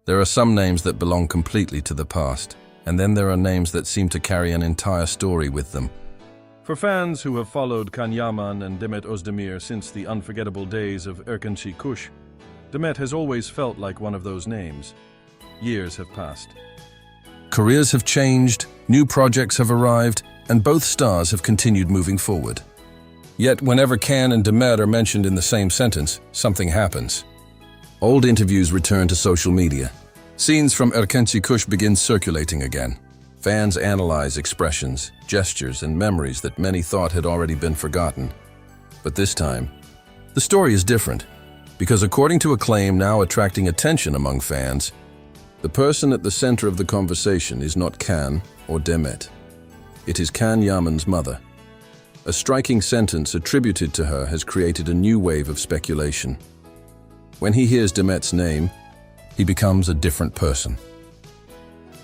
There are some names that belong completely to the past, and then there are names that seem to carry an entire story with them. For fans who have followed Can Yaman and Demet Özdemir since the unforgettable days of Erkeni Kus, Demet has always felt like one of those names. Years have passed. Careers have changed, new projects have arrived, and both stars have continued moving forward. Yet whenever Can and Demet are mentioned in the same sentence, something happens. Old interviews return to social media. Scenes from Erkeni Kus begin circulating again. Fans analyze expressions, gestures, and memories that many thought had already been forgotten. But this time, the story is different, because according to a claim now attracting attention among fans, the person at the center of the conversation is not Can or Demet. It is Can Yaman's mother. A striking sentence attributed to her has created a new wave of speculation. When he hears Demet's name, he becomes a different person.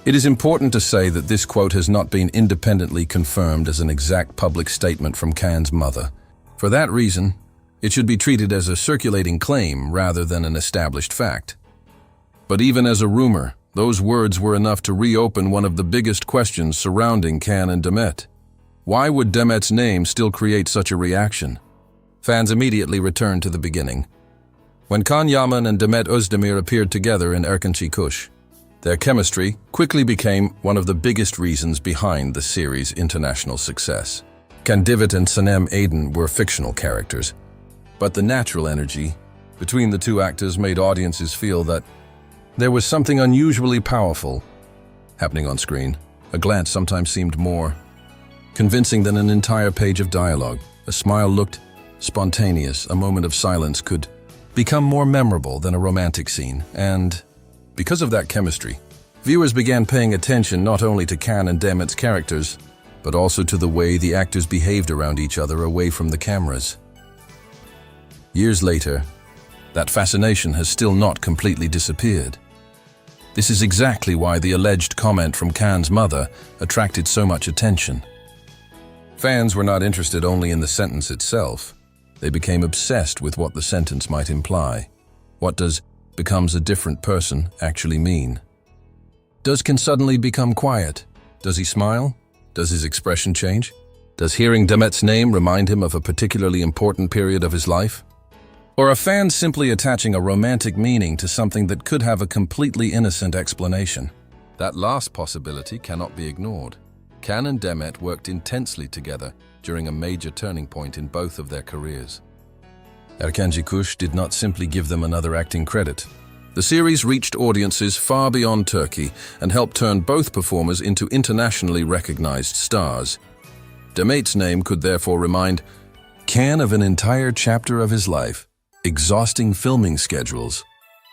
It is important to say that this quote has not been independently confirmed as an exact public statement from Can's mother. For that reason, it should be treated as a circulating claim rather than an established fact. But even as a rumor, those words were enough to reopen one of the biggest questions surrounding Can and Demet. Why would Demet's name still create such a reaction? Fans immediately returned to the beginning. When Can Yaman and Demet Özdemir appeared together in Erkeni Kus, their chemistry quickly became one of the biggest reasons behind the series' international success. Can Divit and Sanem Aydin were fictional characters, but the natural energy between the two actors made audiences feel that there was something unusually powerful happening on screen. A glance sometimes seemed more convincing than an entire page of dialogue. A smile looked spontaneous. A moment of silence could become more memorable than a romantic scene. And because of that chemistry, viewers began paying attention not only to Can and Demet's characters, but also to the way the actors behaved around each other away from the cameras. Years later, that fascination has still not completely disappeared. This is exactly why the alleged comment from Can's mother attracted so much attention. Fans were not interested only in the sentence itself. They became obsessed with what the sentence might imply. What does "becomes a different person" actually mean? Does Can suddenly become quiet? Does he smile? Does his expression change? Does hearing Demet's name remind him of a particularly important period of his life? Or are fans simply attaching a romantic meaning to something that could have a completely innocent explanation? That last possibility cannot be ignored. Can and Demet worked intensely together during a major turning point in both of their careers. Erkeni Kus did not simply give them another acting credit. The series reached audiences far beyond Turkey and helped turn both performers into internationally recognized stars. Demet's name could therefore remind Can of an entire chapter of his life: exhausting filming schedules,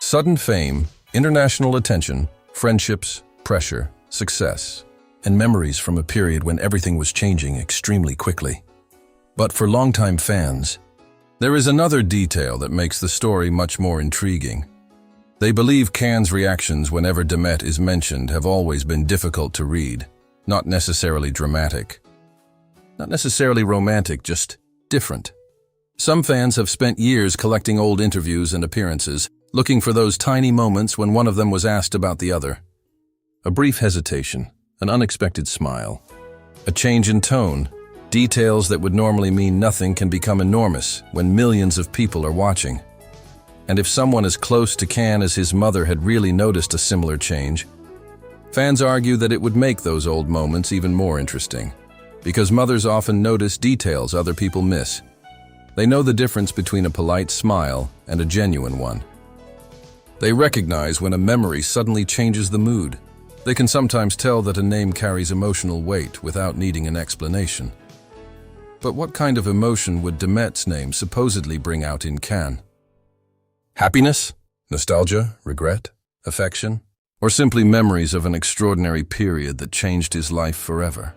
sudden fame, international attention, friendships, pressure, success, and memories from a period when everything was changing extremely quickly. But for longtime fans, there is another detail that makes the story much more intriguing. They believe Can's reactions whenever Demet is mentioned have always been difficult to read, not necessarily dramatic, not necessarily romantic, just different. Some fans have spent years collecting old interviews and appearances, looking for those tiny moments when one of them was asked about the other. A brief hesitation, an unexpected smile, a change in tone. Details that would normally mean nothing can become enormous when millions of people are watching. And if someone as close to Can as his mother had really noticed a similar change, fans argue that it would make those old moments even more interesting, because mothers often notice details other people miss. They know the difference between a polite smile and a genuine one. They recognize when a memory suddenly changes the mood. They can sometimes tell that a name carries emotional weight without needing an explanation. But what kind of emotion would Demet's name supposedly bring out in Can? Happiness? Nostalgia? Regret? Affection? Or simply memories of an extraordinary period that changed his life forever?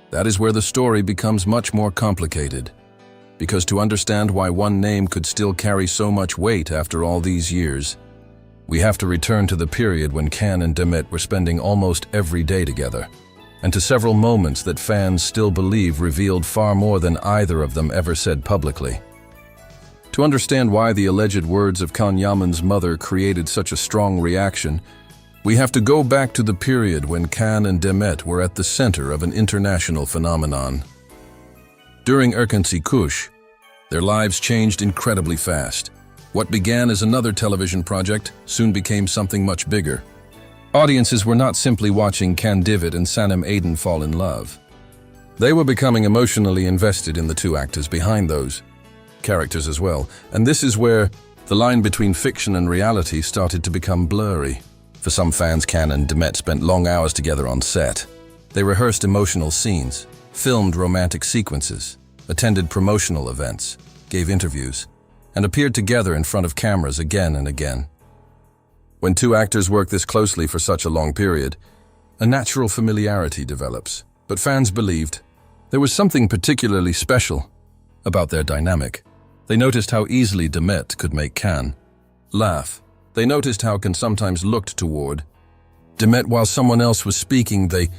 That is where the story becomes much more complicated, because to understand why one name could still carry so much weight after all these years, we have to return to the period when Can and Demet were spending almost every day together, and to several moments that fans still believe revealed far more than either of them ever said publicly. To understand why the alleged words of Can Yaman's mother created such a strong reaction, we have to go back to the period when Can and Demet were at the center of an international phenomenon. During Erkeni Kus, their lives changed incredibly fast. What began as another television project soon became something much bigger. Audiences were not simply watching Can Divit and Sanem Aydin fall in love. They were becoming emotionally invested in the two actors behind those characters as well, and this is where the line between fiction and reality started to become blurry. For some fans, Can and Demet spent long hours together on set. They rehearsed emotional scenes, filmed romantic sequences, attended promotional events, gave interviews, and appeared together in front of cameras again and again. When two actors work this closely for such a long period, a natural familiarity develops. But fans believed there was something particularly special about their dynamic. They noticed how easily Demet could make Can laugh. They noticed how Can sometimes looked toward Demet while someone else was speaking. They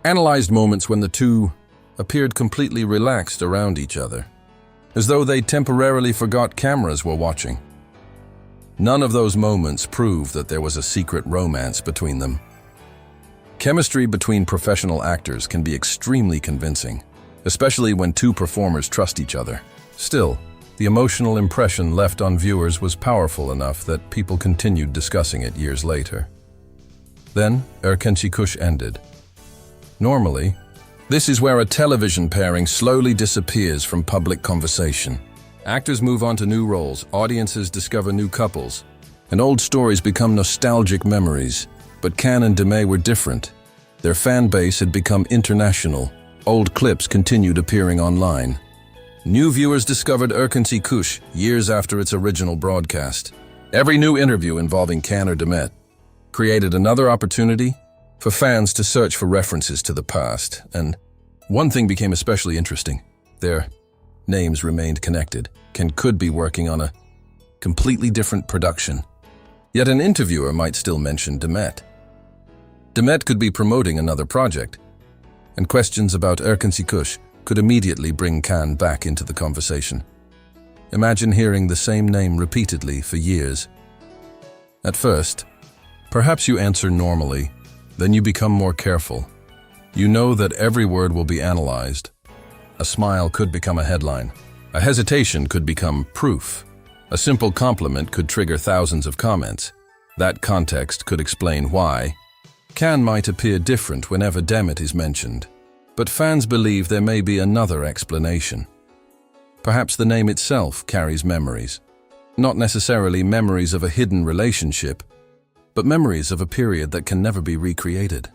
analyzed moments when the two appeared completely relaxed around each other, as though they temporarily forgot cameras were watching. None of those moments proved that there was a secret romance between them. Chemistry between professional actors can be extremely convincing, especially when two performers trust each other. Still, the emotional impression left on viewers was powerful enough that people continued discussing it years later. Then, Erkeni Kus ended. Normally, this is where a television pairing slowly disappears from public conversation. Actors move on to new roles, audiences discover new couples, and old stories become nostalgic memories. But Can and Demet were different. Their fan base had become international. Old clips continued appearing online. New viewers discovered Erkeni Kus years after its original broadcast. Every new interview involving Can or Demet created another opportunity for fans to search for references to the past. And one thing became especially interesting. Their names remained connected. Can could be working on a completely different production. Yet an interviewer might still mention Demet. Demet could be promoting another project, and questions about Erkeni Kus could immediately bring Can back into the conversation. Imagine hearing the same name repeatedly for years. At first, perhaps you answer normally, then you become more careful. You know that every word will be analyzed. A smile could become a headline. A hesitation could become proof. A simple compliment could trigger thousands of comments. That context could explain why Can might appear different whenever Demet is mentioned. But fans believe there may be another explanation. Perhaps the name itself carries memories. Not necessarily memories of a hidden relationship, but memories of a period that can never be recreated.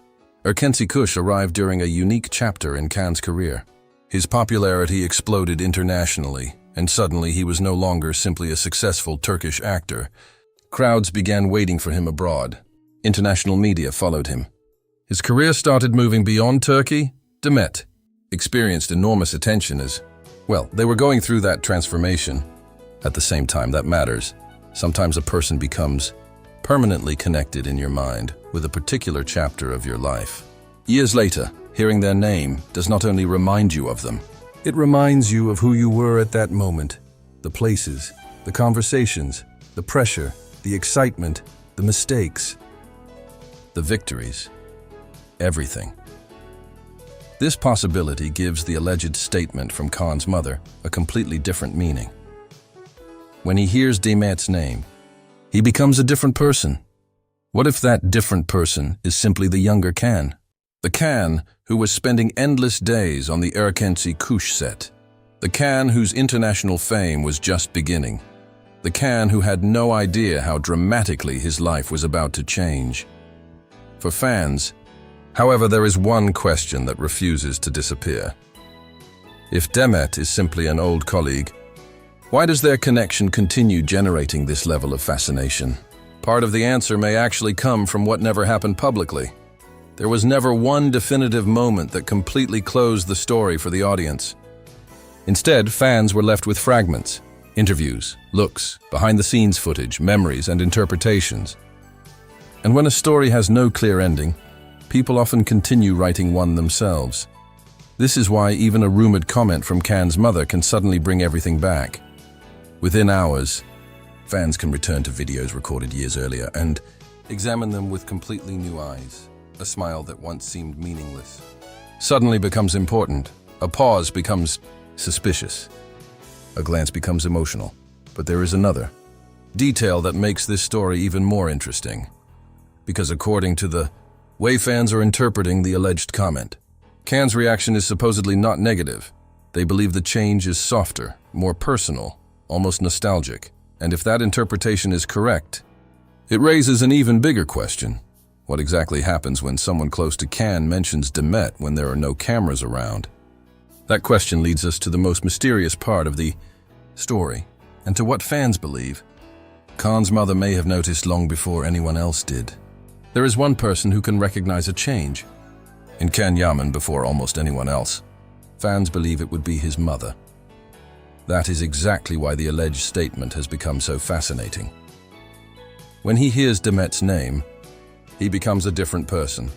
Erkeni Kus arrived during a unique chapter in Can's career. His popularity exploded internationally, and suddenly he was no longer simply a successful Turkish actor. Crowds began waiting for him abroad. International media followed him. His career started moving beyond Turkey. Demet experienced enormous attention as, well, they were going through that transformation. At the same time, that matters. Sometimes a person becomes permanently connected in your mind with a particular chapter of your life. Years later, hearing their name does not only remind you of them, it reminds you of who you were at that moment, the places, the conversations, the pressure, the excitement, the mistakes, the victories, everything. This possibility gives the alleged statement from Can's mother a completely different meaning. When he hears Demet's name, he becomes a different person. What if that different person is simply the younger Can? The Can who was spending endless days on the Erkeni Kus set. The Can whose international fame was just beginning. The Can who had no idea how dramatically his life was about to change. For fans, however, there is one question that refuses to disappear. If Demet is simply an old colleague, why does their connection continue generating this level of fascination? Part of the answer may actually come from what never happened publicly. There was never one definitive moment that completely closed the story for the audience. Instead, fans were left with fragments, interviews, looks, behind-the-scenes footage, memories, and interpretations. And when a story has no clear ending, people often continue writing one themselves. This is why even a rumored comment from Can's mother can suddenly bring everything back. Within hours, fans can return to videos recorded years earlier and examine them with completely new eyes. A smile that once seemed meaningless suddenly becomes important. A pause becomes suspicious. A glance becomes emotional. But there is another detail that makes this story even more interesting. Because according to the way fans are interpreting the alleged comment, Can's reaction is supposedly not negative. They believe the change is softer, more personal, almost nostalgic. And if that interpretation is correct, it raises an even bigger question. What exactly happens when someone close to Can mentions Demet when there are no cameras around? That question leads us to the most mysterious part of the story, and to what fans believe. Can's mother may have noticed long before anyone else did. There is one person who can recognize a change. In Can Yaman, before almost anyone else, fans believe it would be his mother. That is exactly why the alleged statement has become so fascinating. When he hears Demet's name, he becomes a different person.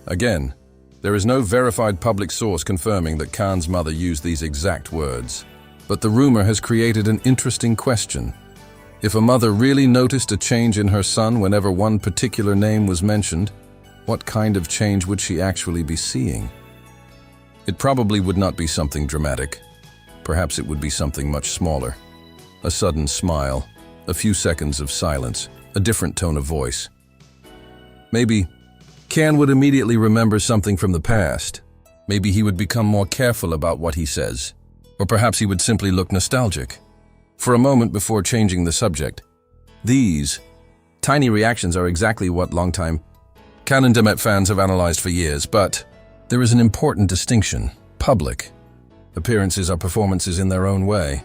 Again, there is no verified public source confirming that Can's mother used these exact words. But the rumor has created an interesting question. If a mother really noticed a change in her son whenever one particular name was mentioned, what kind of change would she actually be seeing? It probably would not be something dramatic. Perhaps it would be something much smaller. A sudden smile, a few seconds of silence, a different tone of voice. Maybe Can would immediately remember something from the past. Maybe he would become more careful about what he says. Or perhaps he would simply look nostalgic. For a moment before changing the subject, these tiny reactions are exactly what longtime Can and Demet fans have analyzed for years, but there is an important distinction. Public appearances are performances in their own way.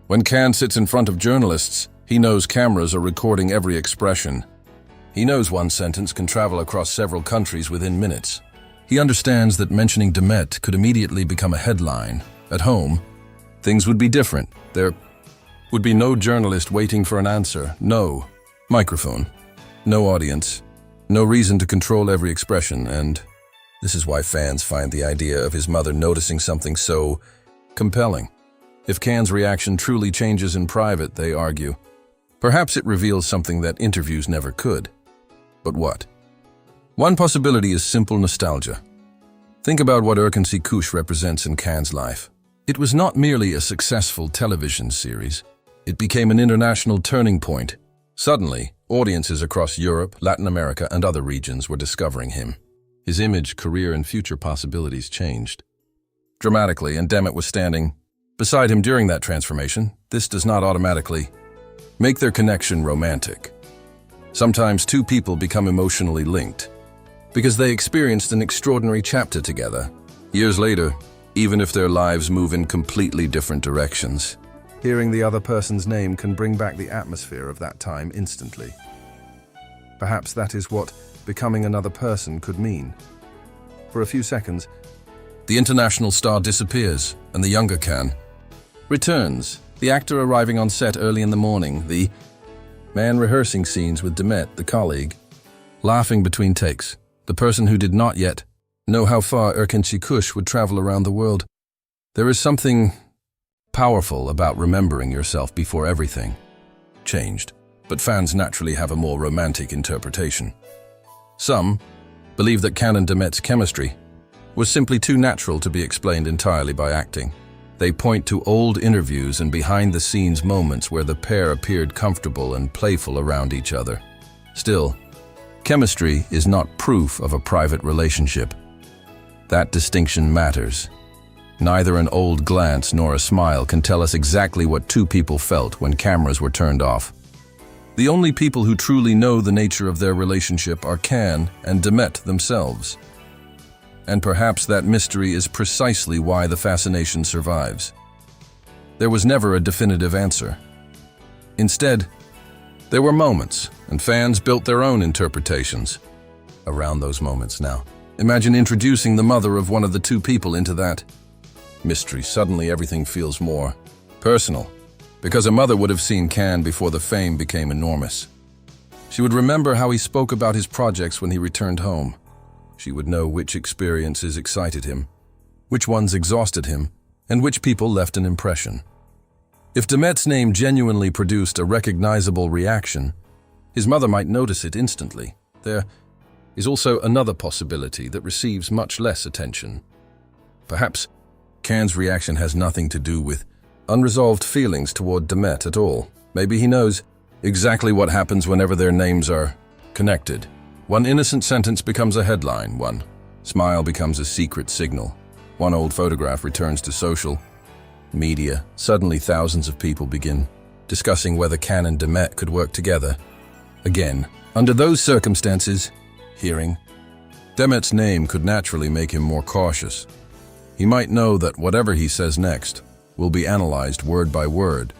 When Can sits in front of journalists, he knows cameras are recording every expression. He knows one sentence can travel across several countries within minutes. He understands that mentioning Demet could immediately become a headline. At home, things would be different. There would be no journalist waiting for an answer, no microphone, no audience, no reason to control every expression, and this is why fans find the idea of his mother noticing something so compelling. If Can's reaction truly changes in private, they argue, perhaps it reveals something that interviews never could. But what? One possibility is simple nostalgia. Think about what Erkeni Kus represents in Can's life. It was not merely a successful television series. It became an international turning point. Suddenly, audiences across Europe, Latin America, and other regions were discovering him. His image, career, and future possibilities changed dramatically, and Demet was standing beside him during that transformation. This does not automatically make their connection romantic. Sometimes two people become emotionally linked because they experienced an extraordinary chapter together. Years later, even if their lives move in completely different directions, hearing the other person's name can bring back the atmosphere of that time instantly. Perhaps that is what becoming another person could mean. For a few seconds, the international star disappears, and the younger Can returns. The actor arriving on set early in the morning, the man rehearsing scenes with Demet, the colleague, laughing between takes, the person who did not yet know how far Erkeni Kus would travel around the world. There is something powerful about remembering yourself before everything changed, but fans naturally have a more romantic interpretation. Some believe that Can and Demet's chemistry was simply too natural to be explained entirely by acting. They point to old interviews and behind-the-scenes moments where the pair appeared comfortable and playful around each other. Still, chemistry is not proof of a private relationship. That distinction matters. Neither an old glance nor a smile can tell us exactly what two people felt when cameras were turned off. The only people who truly know the nature of their relationship are Can and Demet themselves. And perhaps that mystery is precisely why the fascination survives. There was never a definitive answer. Instead, there were moments, and fans built their own interpretations around those moments now. Imagine introducing the mother of one of the two people into that mystery. Suddenly everything feels more personal, because a mother would have seen Can before the fame became enormous. She would remember how he spoke about his projects when he returned home. She would know which experiences excited him, which ones exhausted him, and which people left an impression. If Demet's name genuinely produced a recognizable reaction, his mother might notice it instantly. There is also another possibility that receives much less attention. Perhaps Can's reaction has nothing to do with unresolved feelings toward Demet at all. Maybe he knows exactly what happens whenever their names are connected. One innocent sentence becomes a headline, one smile becomes a secret signal, one old photograph returns to social media. Suddenly thousands of people begin discussing whether Can and Demet could work together again. Under those circumstances, hearing Demet's name could naturally make him more cautious. He might know that whatever he says next will be analyzed word by word.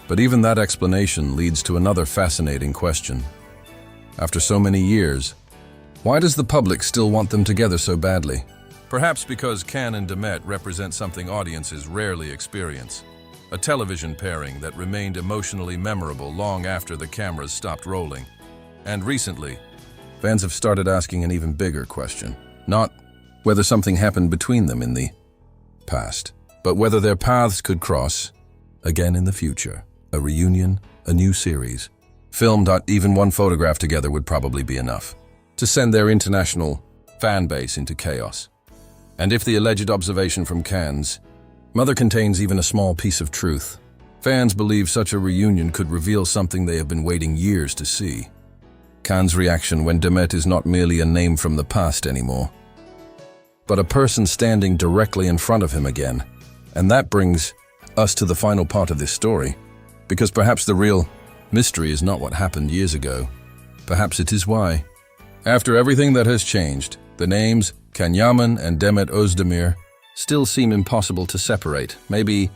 But even that explanation leads to another fascinating question. After so many years, why does the public still want them together so badly? Perhaps because Can and Demet represent something audiences rarely experience. A television pairing that remained emotionally memorable long after the cameras stopped rolling. And recently, fans have started asking an even bigger question. Not whether something happened between them in the past, but whether their paths could cross again in the future. A reunion, a new series, filmed. Even one photograph together would probably be enough to send their international fan base into chaos. And if the alleged observation from Can's mother contains even a small piece of truth, fans believe such a reunion could reveal something they have been waiting years to see. Can's reaction when Demet is not merely a name from the past anymore, but a person standing directly in front of him again. And that brings us to the final part of this story, because perhaps the real mystery is not what happened years ago. Perhaps it is why. After everything that has changed, the names Can Yaman and Demet Özdemir still seem impossible to separate. Maybe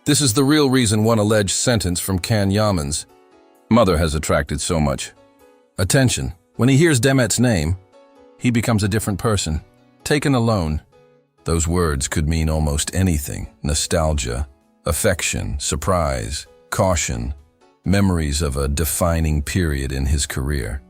this is the real reason one alleged sentence from Can Yaman's mother has attracted so much attention. When he hears Demet's name, he becomes a different person. Taken alone, those words could mean almost anything. Nostalgia, affection, surprise, caution, memories of a defining period in his career.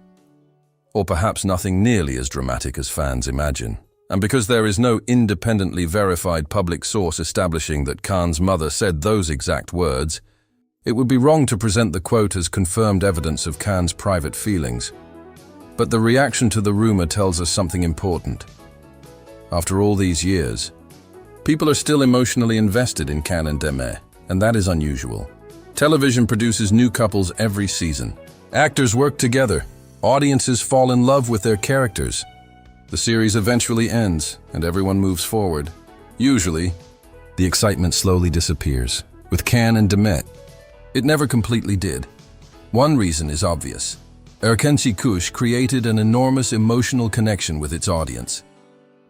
Or perhaps nothing nearly as dramatic as fans imagine. And because there is no independently verified public source establishing that Can's mother said those exact words, it would be wrong to present the quote as confirmed evidence of Can's private feelings. But the reaction to the rumor tells us something important. After all these years, people are still emotionally invested in Can and Demet, and that is unusual. Television produces new couples every season. Actors work together. Audiences fall in love with their characters. The series eventually ends, and everyone moves forward. Usually, the excitement slowly disappears. With Can and Demet, it never completely did. One reason is obvious. Erkeni Kus created an enormous emotional connection with its audience.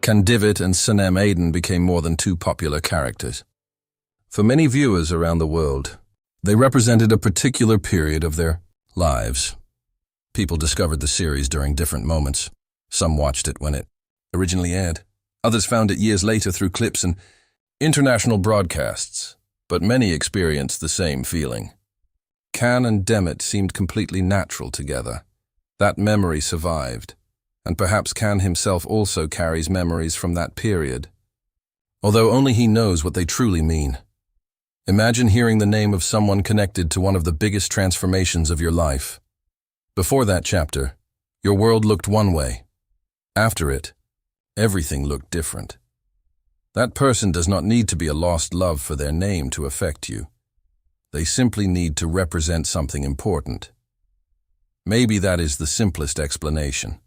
Can Divit and Sanem Aiden became more than two popular characters. For many viewers around the world, they represented a particular period of their lives. People discovered the series during different moments. Some watched it when it originally aired. Others found it years later through clips and international broadcasts. But many experienced the same feeling. Can and Demet seemed completely natural together. That memory survived. And perhaps Can himself also carries memories from that period, although only he knows what they truly mean. Imagine hearing the name of someone connected to one of the biggest transformations of your life. Before that chapter, your world looked one way. After it, everything looked different. That person does not need to be a lost love for their name to affect you. They simply need to represent something important. Maybe that is the simplest explanation.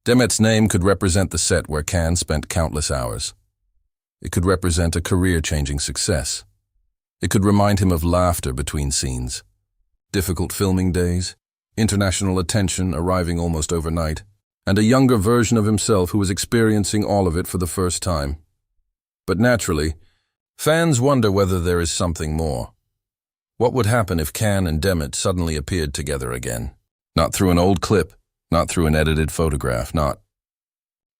Demet's name could represent the set where Can spent countless hours. It could represent a career-changing success. It could remind him of laughter between scenes, difficult filming days, international attention arriving almost overnight, and a younger version of himself who was experiencing all of it for the first time. But naturally, fans wonder whether there is something more. What would happen if Can and Demet suddenly appeared together again? Not through an old clip, not through an edited photograph, not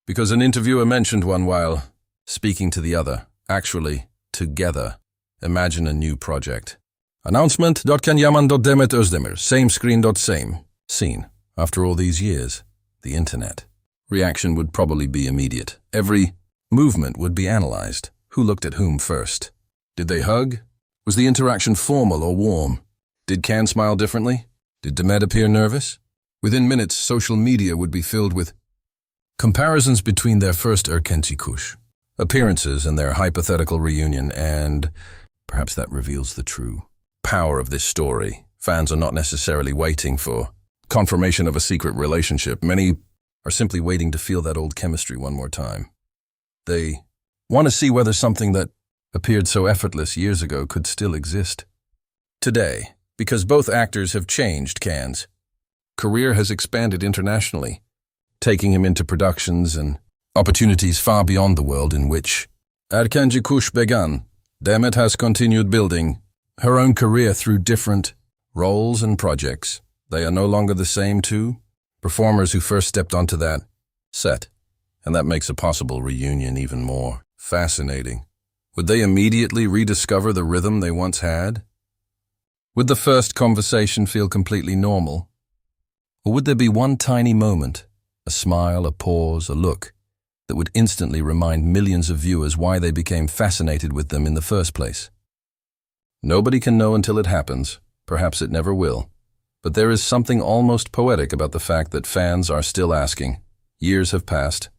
because an interviewer mentioned one while speaking to the other. Actually, together. Imagine a new project. Announcement. Can Yaman. Demet Özdemir. Same screen. Same scene. After all these years, the internet. Reaction would probably be immediate. Every movement would be analyzed. Who looked at whom first? Did they hug? Was the interaction formal or warm? Did Can smile differently? Did Demet appear nervous? Within minutes, social media would be filled with comparisons between their first Erkeni Kus appearances and their hypothetical reunion, and perhaps that reveals the true power of this story. Fans are not necessarily waiting for confirmation of a secret relationship. Many are simply waiting to feel that old chemistry one more time. They want to see whether something that appeared so effortless years ago could still exist today, because both actors have changed. Can's career has expanded internationally, taking him into productions and opportunities far beyond the world in which Erkeni Kus began. Demet has continued building her own career through different roles and projects. They are no longer the same two performers who first stepped onto that set, and that makes a possible reunion even more fascinating. Would they immediately rediscover the rhythm they once had? Would the first conversation feel completely normal? Or would there be one tiny moment, a smile, a pause, a look, that would instantly remind millions of viewers why they became fascinated with them in the first place? Nobody can know until it happens. Perhaps it never will. But there is something almost poetic about the fact that fans are still asking. Years have passed,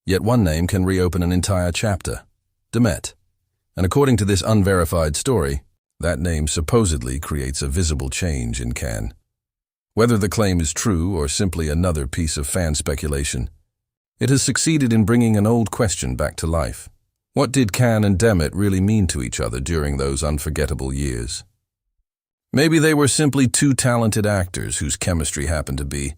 yet one name can reopen an entire chapter. Demet. And according to this unverified story, that name supposedly creates a visible change in Can. Whether the claim is true or simply another piece of fan speculation, it has succeeded in bringing an old question back to life. What did Can and Demet really mean to each other during those unforgettable years? Maybe they were simply two talented actors whose chemistry happened to be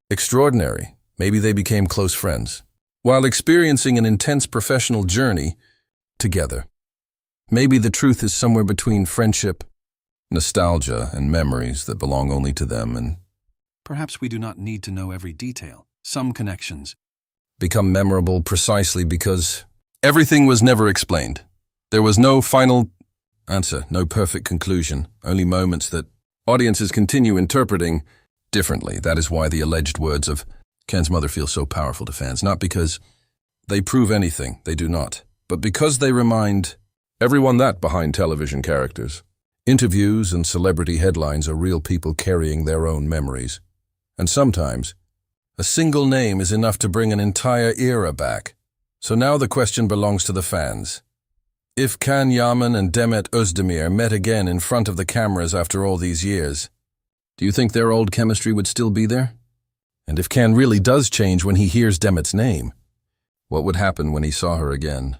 extraordinary. Maybe they became close friends while experiencing an intense professional journey together. Maybe the truth is somewhere between friendship, nostalgia, and memories that belong only to them, and perhaps we do not need to know every detail. Some connections become memorable precisely because everything was never explained. There was no final answer, no perfect conclusion, only moments that audiences continue interpreting differently. That is why the alleged words of Can's mother feel so powerful to fans, not because they prove anything, they do not, but because they remind everyone that behind television characters, interviews and celebrity headlines are real people carrying their own memories. And sometimes, a single name is enough to bring an entire era back. So now the question belongs to the fans. If Can Yaman and Demet Özdemir met again in front of the cameras after all these years, do you think their old chemistry would still be there? And if Can really does change when he hears Demet's name, what would happen when he saw her again?